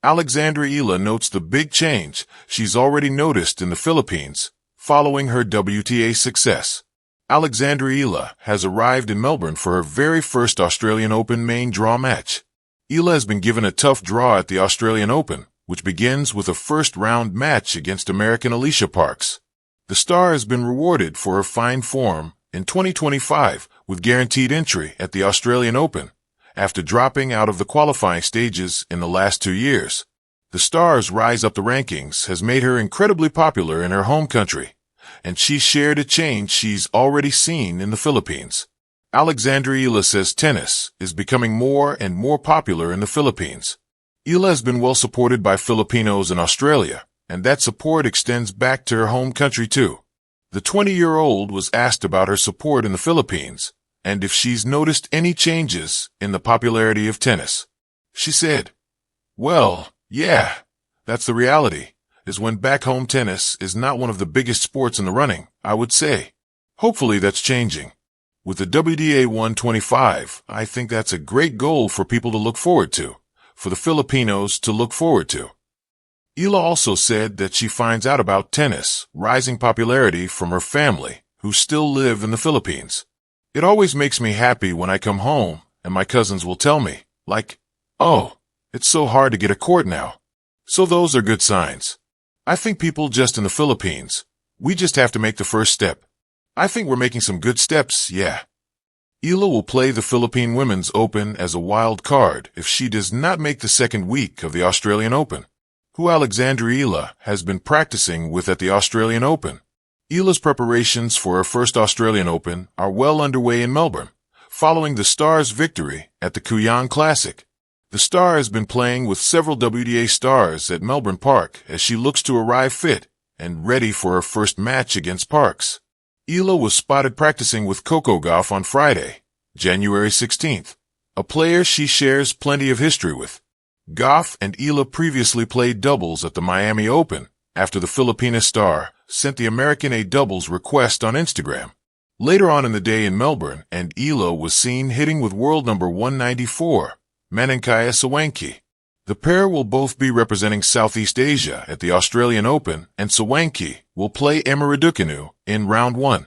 Alexandra Eala notes the big change she's already noticed in the Philippines following her WTA success. Alexandra Eala has arrived in Melbourne for her very first Australian Open main draw match. Eala has been given a tough draw at the Australian Open, which begins with a first-round match against American Alycia. The star has been rewarded for her fine form in 2025 with guaranteed entry at the Australian Open, after dropping out of the qualifying stages in the last 2 years. The star's rise up the rankings has made her incredibly popular in her home country, and she shared a change she's already seen in the Philippines. Alexandra Eala says tennis is becoming more and more popular in the Philippines. Eala has been well supported by Filipinos in Australia, and that support extends back to her home country too. The 20-year-old was asked about her support in the Philippines, and if she's noticed any changes in the popularity of tennis. She said, "Well, yeah, that's the reality, is when back home tennis is not one of the biggest sports in the running, I would say. Hopefully that's changing. With the WTA 125, I think that's a great goal for people to look forward to, for the Filipinos to look forward to." Eala also said that she finds out about tennis rising popularity from her family, who still live in the Philippines. "It always makes me happy when I come home and my cousins will tell me, like, 'Oh, it's so hard to get a court now.' So those are good signs. I think people just in the Philippines, we just have to make the first step. I think we're making some good steps, yeah." Eala will play the Philippine Women's Open as a wild card if she does not make the second week of the Australian Open, who Alexandra Eala has been practicing with at the Australian Open. Eala's preparations for her first Australian Open are well underway in Melbourne, following the star's victory at the Kooyong Classic. The star has been playing with several WTA stars at Melbourne Park as she looks to arrive fit and ready for her first match against Parks. Eala was spotted practicing with Coco Gauff on Friday, January 16th, a player she shares plenty of history with. Gauff and Eala previously played doubles at the Miami Open after the Filipina star sent the American a doubles request on Instagram. Later on in the day in Melbourne, and Eala was seen hitting with world number 194, Maninkaya Sawanki. The pair will both be representing Southeast Asia at the Australian Open, and Sawanki will play Emma Raducanu in round 1.